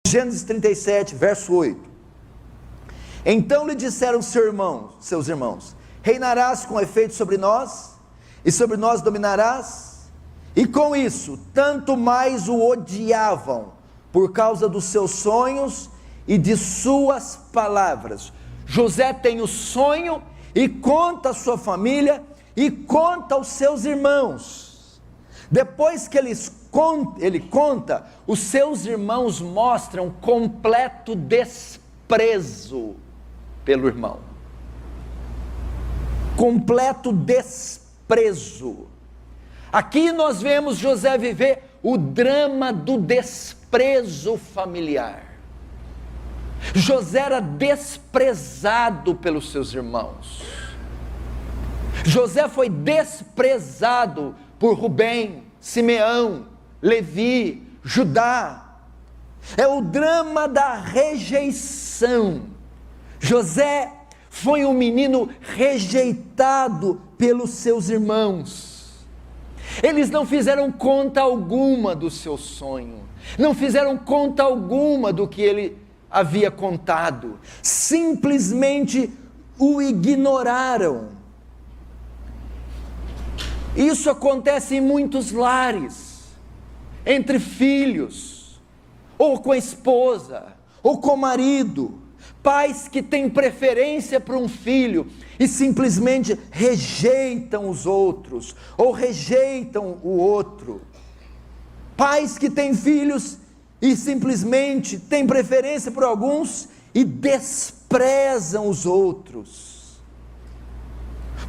Gênesis 37, verso 8. Então lhe disseram seus irmãos: reinarás com efeito sobre nós, e sobre nós dominarás? E com isso, tanto mais o odiavam, por causa dos seus sonhos e de suas palavras. José tem o sonho, e conta a sua família, e conta aos seus irmãos. Depois que ele conta, os seus irmãos mostram completo desprezo pelo irmão. Completo desprezo. Aqui nós vemos José viver o drama do desprezo familiar. José era desprezado pelos seus irmãos. José foi desprezado por Rubem, Simeão, Levi, Judá. É o drama da rejeição. José foi um menino rejeitado pelos seus irmãos. Eles não fizeram conta alguma do seu sonho, não fizeram conta alguma do que ele havia contado, simplesmente o ignoraram. Isso acontece em muitos lares, entre filhos, ou com a esposa, ou com o marido, pais que têm preferência por um filho e simplesmente rejeitam os outros, ou rejeitam o outro. Pais que têm filhos e simplesmente têm preferência por alguns e desprezam os outros.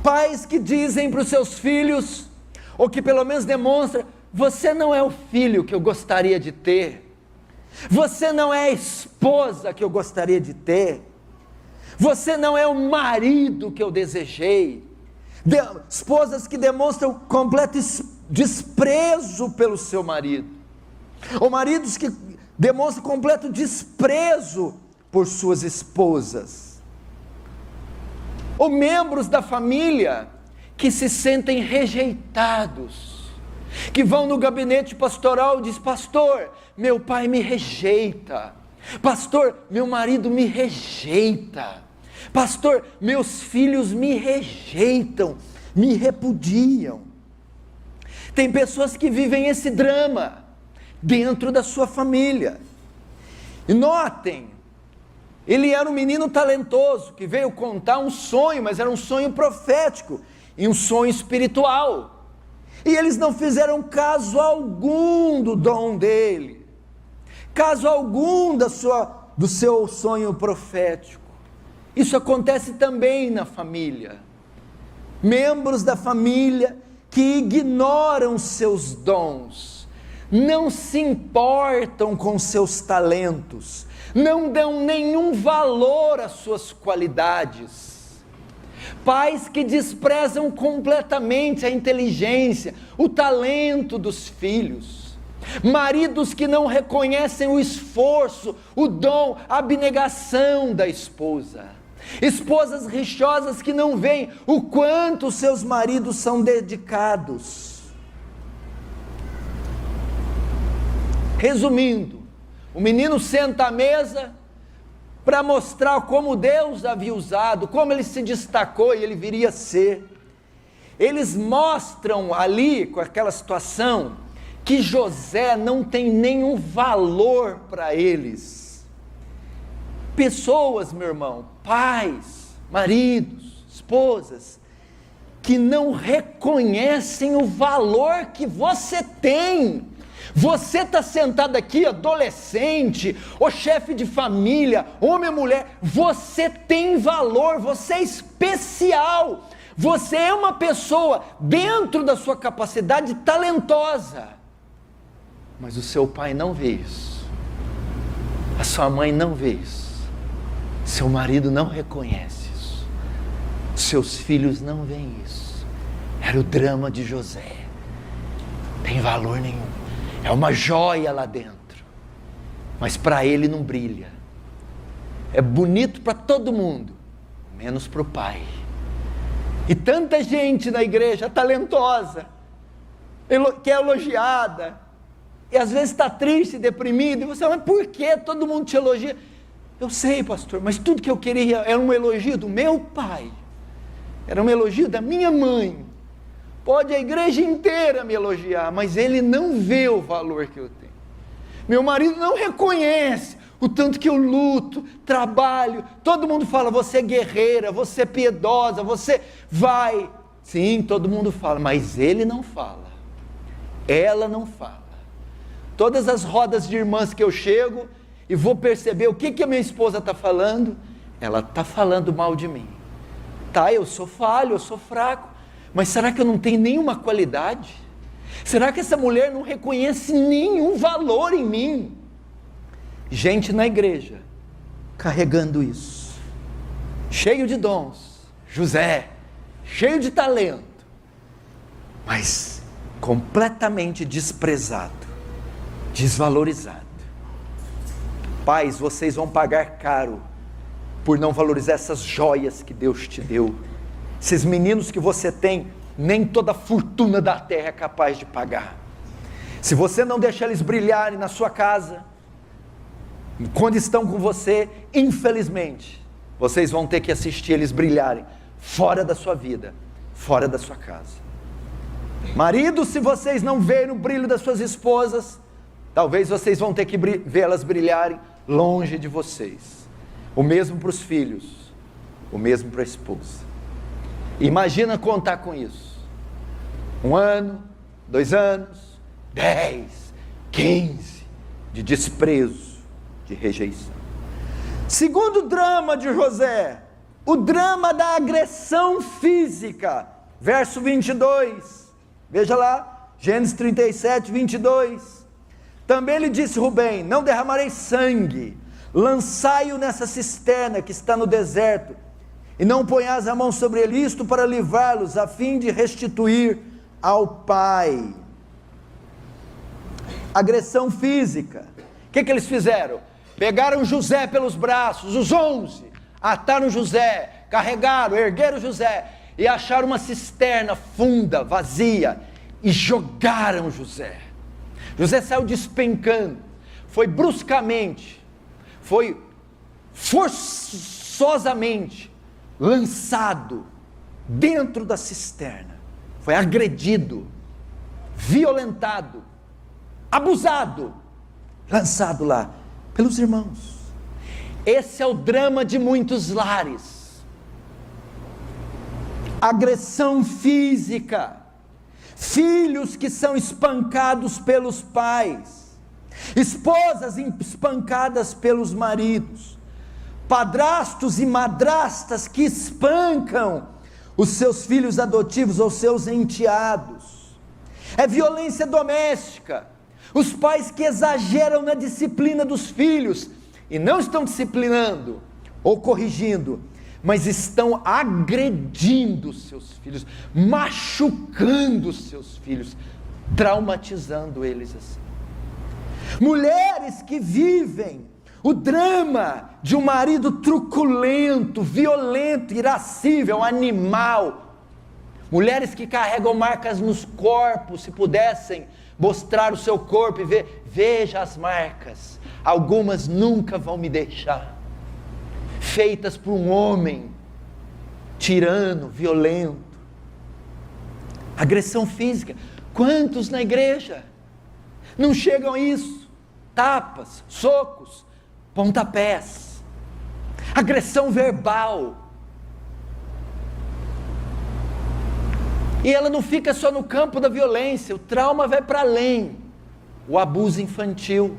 Pais que dizem para os seus filhos, ou que pelo menos demonstram: você não é o filho que eu gostaria de ter, você não é a esposa que eu gostaria de ter, você não é o marido que eu desejei. Esposas que demonstram completo desprezo pelo seu marido, ou maridos que demonstram completo desprezo por suas esposas, ou membros da família que se sentem rejeitados, que vão no gabinete pastoral e dizem: pastor, meu pai me rejeita, pastor, meu marido me rejeita, pastor, meus filhos me rejeitam, me repudiam. Tem pessoas que vivem esse drama dentro da sua família. E notem, ele era um menino talentoso, que veio contar um sonho, mas era um sonho profético, e um sonho espiritual, e eles não fizeram caso algum do dom dele, caso algum do seu sonho profético. Isso acontece também na família, membros da família que ignoram seus dons, não se importam com seus talentos, não dão nenhum valor às suas qualidades. Pais que desprezam completamente a inteligência, o talento dos filhos. Maridos que não reconhecem o esforço, o dom, a abnegação da esposa. Esposas rixosas que não veem o quanto seus maridos são dedicados. Resumindo, o menino senta à mesa para mostrar como Deus havia usado, como ele se destacou e ele viria a ser. Eles mostram ali, com aquela situação, que José não tem nenhum valor para eles. Pessoas, meu irmão, pais, maridos, esposas, que não reconhecem o valor que você tem. Você está sentado aqui, adolescente, ou chefe de família, homem ou mulher, você tem valor, você é especial, você é uma pessoa dentro da sua capacidade talentosa, mas o seu pai não vê isso, a sua mãe não vê isso, seu marido não reconhece isso, seus filhos não veem isso. Era o drama de José, tem valor nenhum. É uma joia lá dentro, mas para ele não brilha. É bonito para todo mundo, menos para o pai. E tanta gente na igreja talentosa, que é elogiada, e às vezes está triste, deprimido, e você fala, mas por que todo mundo te elogia? Eu sei, pastor, mas tudo que eu queria era um elogio do meu pai, era um elogio da minha mãe. Pode a igreja inteira me elogiar, mas ele não vê o valor que eu tenho. Meu marido não reconhece o tanto que eu luto, trabalho. Todo mundo fala, você é guerreira, você é piedosa, você vai. Sim, todo mundo fala, mas ele não fala. Ela não fala. Todas as rodas de irmãs que eu chego e vou perceber o que a minha esposa está falando, ela está falando mal de mim. Tá, eu sou falho, eu sou fraco, mas será que eu não tenho nenhuma qualidade? Será que essa mulher não reconhece nenhum valor em mim? Gente na igreja, carregando isso, cheio de dons, José, cheio de talento, mas completamente desprezado, desvalorizado. Pais, vocês vão pagar caro por não valorizar essas joias que Deus te deu. Esses meninos que você tem, nem toda a fortuna da terra é capaz de pagar. Se você não deixar eles brilharem na sua casa, quando estão com você, infelizmente, vocês vão ter que assistir eles brilharem fora da sua vida, fora da sua casa. Marido, se vocês não verem o brilho das suas esposas, talvez vocês vão ter que vê-las brilharem longe de vocês. O mesmo para os filhos, o mesmo para a esposa. Imagina contar com isso. 1 ano, 2 anos, 10, 15 de desprezo, de rejeição. Segundo drama de José, o drama da agressão física, verso 22, veja lá, Gênesis 37, 22, também lhe disse Rubem, não derramarei sangue, lançai-o nessa cisterna que está no deserto, e não ponhas a mão sobre ele, isto para livrá-los, a fim de restituir ao pai. Agressão física, o que eles fizeram? Pegaram José pelos braços, os 11, ataram José, carregaram, ergueram José, e acharam uma cisterna funda, vazia, e jogaram José. José saiu despencando, foi bruscamente, foi forçosamente lançado dentro da cisterna, foi agredido, violentado, abusado, lançado lá pelos irmãos. Esse é o drama de muitos lares. Agressão física, filhos que são espancados pelos pais, esposas espancadas pelos maridos, padrastos e madrastas que espancam os seus filhos adotivos ou seus enteados. É violência doméstica, os pais que exageram na disciplina dos filhos, e não estão disciplinando ou corrigindo, mas estão agredindo os seus filhos, machucando os seus filhos, traumatizando eles assim. Mulheres que vivem o drama de um marido truculento, violento, irascível, animal. Mulheres que carregam marcas nos corpos, se pudessem mostrar o seu corpo e ver, veja as marcas, algumas nunca vão me deixar, feitas por um homem tirano, violento. Agressão física, quantos na igreja não chegam a isso? Tapas, socos, pontapés, agressão verbal. E ela não fica só no campo da violência, o trauma vai para além. O abuso infantil,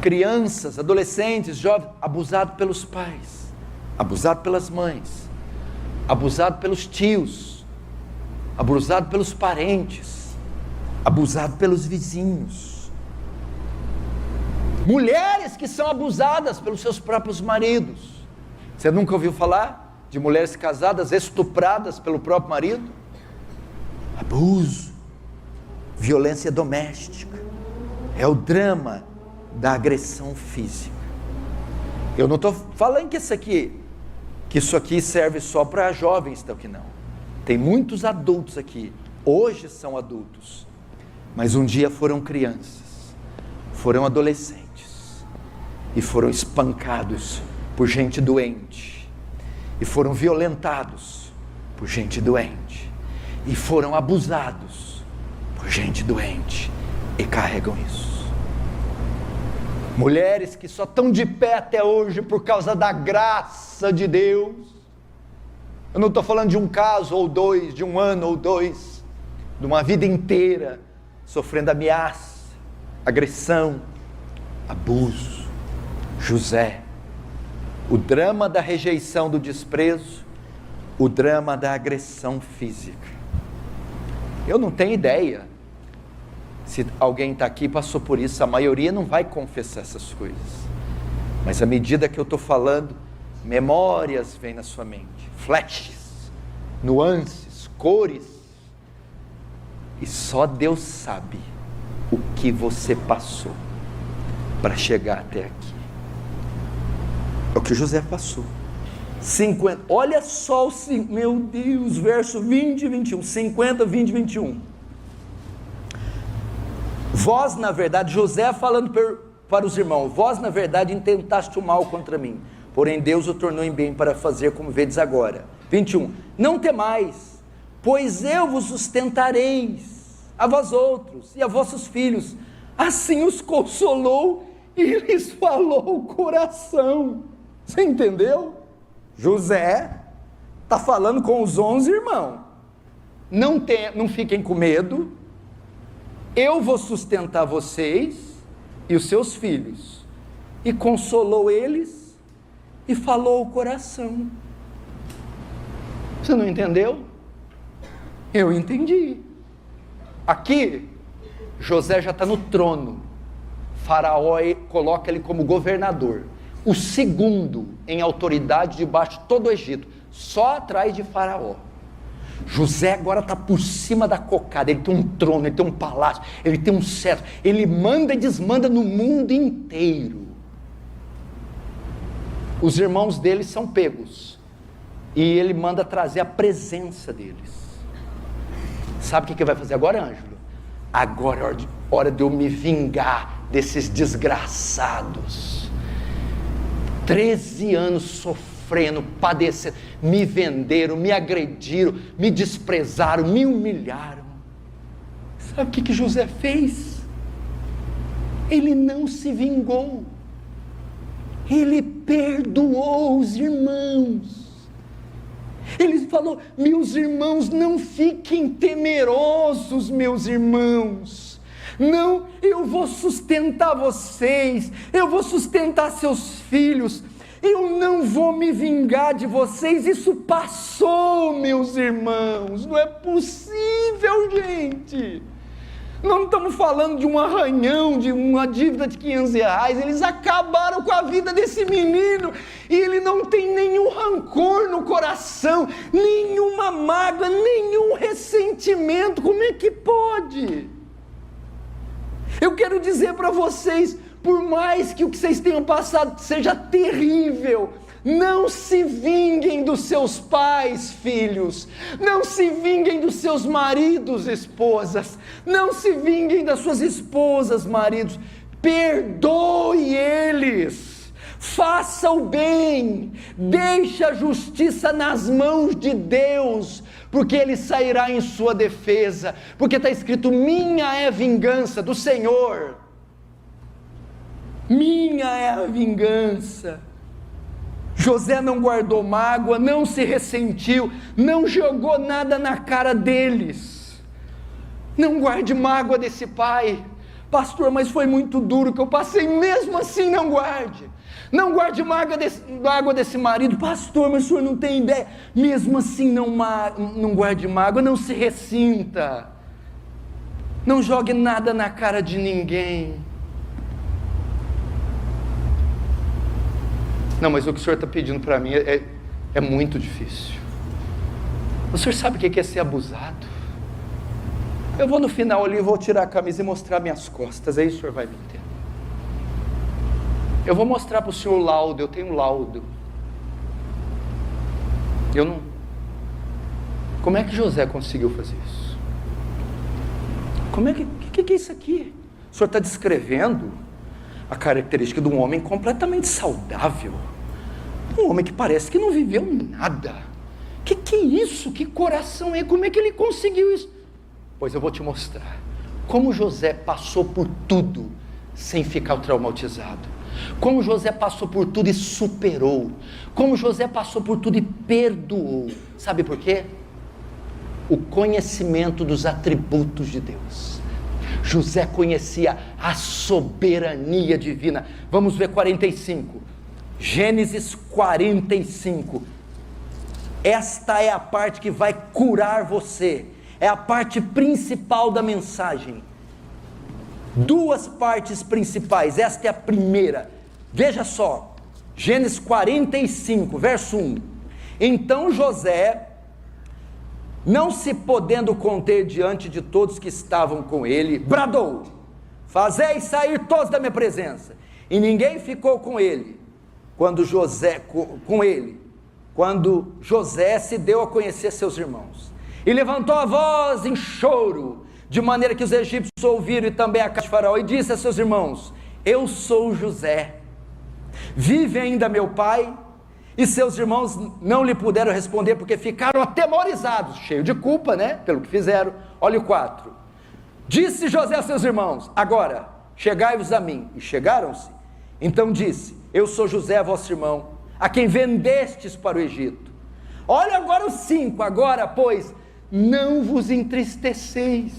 crianças, adolescentes, jovens, abusado pelos pais, abusado pelas mães, abusado pelos tios, abusado pelos parentes, abusado pelos vizinhos. Mulheres que são abusadas pelos seus próprios maridos. Você nunca ouviu falar de mulheres casadas estupradas pelo próprio marido? Abuso, violência doméstica, é o drama da agressão física. Eu não estou falando que isso aqui serve só para jovens, então que não. Tem muitos adultos aqui, hoje são adultos, mas um dia foram crianças, foram adolescentes, e foram espancados por gente doente, e foram violentados por gente doente, e foram abusados por gente doente, e carregam isso. Mulheres que só estão de pé até hoje por causa da graça de Deus. Eu não estou falando de um caso ou dois, de um ano ou dois, de uma vida inteira sofrendo ameaça, agressão, abuso. José, o drama da rejeição, do desprezo, o drama da agressão física. Eu não tenho ideia se alguém está aqui e passou por isso. A maioria não vai confessar essas coisas, mas à medida que eu estou falando, memórias vêm na sua mente, flashes, nuances, cores, e só Deus sabe o que você passou para chegar até aqui. É o que José passou. 50, olha só meu Deus, verso 20 e 21, 50, 20 e 21. Vós, na verdade, José falando para os irmãos, vós, na verdade, intentaste o mal contra mim, porém Deus o tornou em bem para fazer como vedes agora. 21, não temais, pois eu vos sustentarei, a vós outros e a vossos filhos. Assim os consolou e lhes falou o coração. Você entendeu? José está falando com os 11 irmãos, não fiquem com medo, eu vou sustentar vocês e os seus filhos. E consolou eles e falou o coração. Você não entendeu? Eu entendi. Aqui, José já está no trono. Faraó coloca ele como governador, o segundo em autoridade debaixo de todo o Egito, só atrás de Faraó. José agora está por cima da cocada, ele tem um trono, ele tem um palácio, ele tem um cetro, ele manda e desmanda no mundo inteiro. Os irmãos dele são pegos, e ele manda trazer a presença deles. Sabe o que vai fazer agora, Ângelo? Agora é hora de eu me vingar desses desgraçados. 13 anos sofrendo, padecendo, me venderam, me agrediram, me desprezaram, me humilharam. Sabe o que José fez? Ele não se vingou, ele perdoou os irmãos. Ele falou: meus irmãos, não fiquem temerosos, meus irmãos, não, eu vou sustentar vocês, eu vou sustentar seus filhos, eu não vou me vingar de vocês. Isso passou, meus irmãos. Não é possível, gente. Não estamos falando de um arranhão, de uma dívida de R$500. Eles acabaram com a vida desse menino, e ele não tem nenhum rancor no coração, nenhuma mágoa, nenhum ressentimento. Como é que pode? Eu quero dizer para vocês, por mais que o que vocês tenham passado seja terrível, não se vinguem dos seus pais, filhos, não se vinguem dos seus maridos, esposas, não se vinguem das suas esposas, maridos, perdoe eles, faça o bem, deixe a justiça nas mãos de Deus, porque Ele sairá em sua defesa, porque está escrito: minha é a vingança do Senhor, minha é a vingança. José não guardou mágoa, não se ressentiu, não jogou nada na cara deles. Não guarde mágoa desse pai. Pastor, mas foi muito duro que eu passei. Mesmo assim, não guarde. Não guarde mágoa desse marido. Pastor, mas o senhor não tem ideia. Mesmo assim, não guarde mágoa, não se ressinta. Não jogue nada na cara de ninguém. Não, mas o que o senhor está pedindo para mim é muito difícil. O senhor sabe o que é ser abusado? Eu vou no final ali, vou tirar a camisa e mostrar minhas costas, aí o senhor vai me entender. Eu vou mostrar para o senhor o laudo, eu tenho laudo. Eu não... Como é que José conseguiu fazer isso? Como é que que é isso aqui? O senhor está descrevendo a característica de um homem completamente saudável, um homem que parece que não viveu nada. Que é isso? Que coração é? Como é que ele conseguiu isso? Pois eu vou te mostrar como José passou por tudo sem ficar traumatizado, como José passou por tudo e superou, como José passou por tudo e perdoou. Sabe por quê? O conhecimento dos atributos de Deus. José conhecia a soberania divina. Vamos ver 45, Gênesis 45, esta é a parte que vai curar você, é a parte principal da mensagem. Duas partes principais, esta é a primeira. Veja só, Gênesis 45, verso 1. Então José, não se podendo conter diante de todos que estavam com ele, bradou: fazei sair todos da minha presença. E ninguém ficou com ele, quando José se deu a conhecer seus irmãos. E levantou a voz em choro, de maneira que os egípcios ouviram, e também a casa de Faraó, e disse a seus irmãos: eu sou José, vive ainda meu pai? E seus irmãos não lhe puderam responder, porque ficaram atemorizados, cheios de culpa, né, pelo que fizeram. Olha o 4, disse José a seus irmãos: agora chegai-vos a mim. E chegaram-se. Então disse: eu sou José, vosso irmão, a quem vendestes para o Egito. Olha agora o 5, agora pois, não vos entristeceis,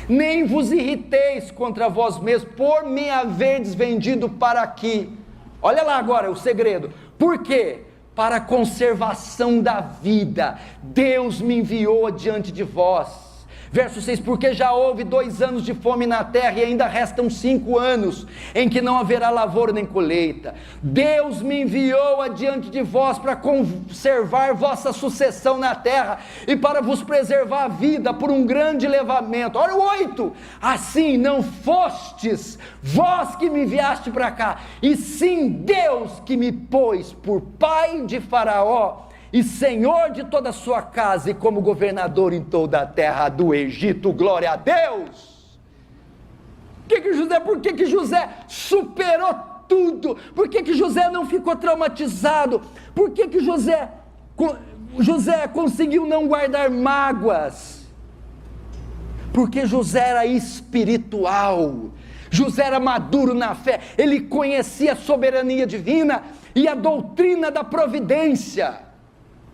nem vos irriteis contra vós mesmos, por me haverdes vendido para aqui. Olha lá agora o segredo. Por quê? Para a conservação da vida, Deus me enviou adiante de vós. Verso 6, porque já houve 2 anos de fome na terra, e ainda restam 5 anos, em que não haverá lavoura nem colheita. Deus me enviou adiante de vós, para conservar vossa sucessão na terra, e para vos preservar a vida, por um grande levamento. Olha o 8, assim não fostes vós que me enviaste para cá, e sim Deus que me pôs por pai de Faraó, e senhor de toda a sua casa, e como governador em toda a terra do Egito. Glória a Deus. Por que José superou tudo? Por que José não ficou traumatizado? Por que José conseguiu não guardar mágoas? Porque José era espiritual, José era maduro na fé, ele conhecia a soberania divina e a doutrina da providência.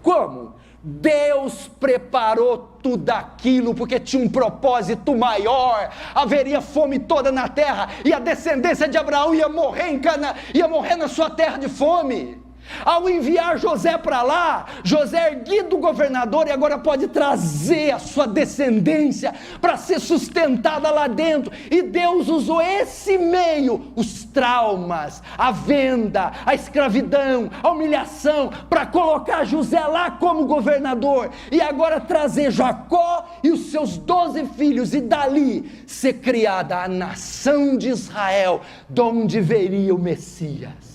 Como? Deus preparou tudo aquilo, porque tinha um propósito maior. Haveria fome toda na terra, e a descendência de Abraão ia morrer na sua terra de fome. Ao enviar José para lá, José erguido governador, e agora pode trazer a sua descendência para ser sustentada lá dentro. E Deus usou esse meio, os traumas, a venda, a escravidão, a humilhação, para colocar José lá como governador, e agora trazer Jacó e os seus 12 filhos, e dali ser criada a nação de Israel, de onde viria o Messias.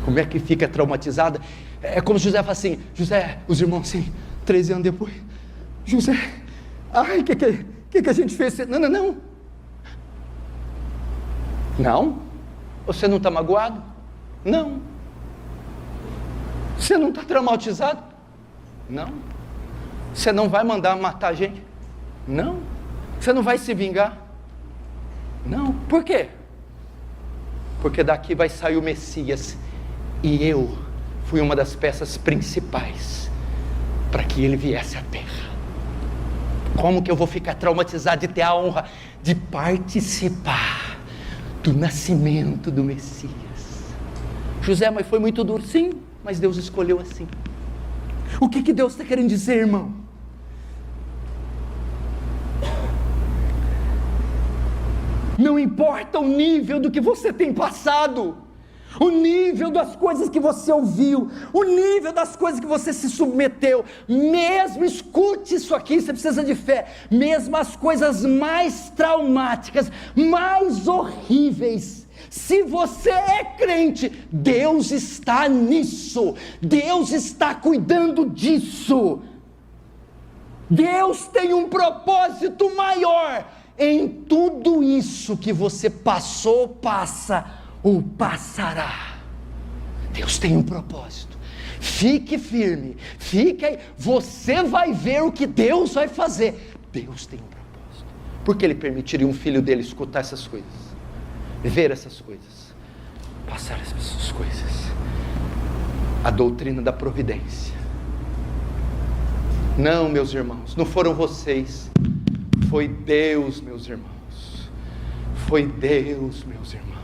Como é que fica traumatizada? É como se José fala assim: José, os irmãos assim, 13 anos depois, José, ai, o que a gente fez? Não, você não está magoado? Não. Você não está traumatizado? Não. Você não vai mandar matar a gente? Não. Você não vai se vingar? Não. Por quê? Porque daqui vai sair o Messias, e eu fui uma das peças principais para que ele viesse à terra. Como que eu vou ficar traumatizado de ter a honra de participar do nascimento do Messias? José, mas foi muito duro. Sim, mas Deus escolheu assim. O que Deus está querendo dizer, irmão? Não importa o nível do que você tem passado, o nível das coisas que você ouviu, o nível das coisas que você se submeteu, mesmo, escute isso aqui, você precisa de fé, mesmo as coisas mais traumáticas, mais horríveis, se você é crente, Deus está nisso, Deus está cuidando disso. Deus tem um propósito maior em tudo isso que você passou, passa ou passará. Deus tem um propósito. Fique firme, fique aí. Você vai ver o que Deus vai fazer. Deus tem um propósito. Por que Ele permitiria um filho dele escutar essas coisas? Ver essas coisas? Passar essas coisas? A doutrina da providência. Não, meus irmãos, não foram vocês. Foi Deus, meus irmãos. Foi Deus, meus irmãos.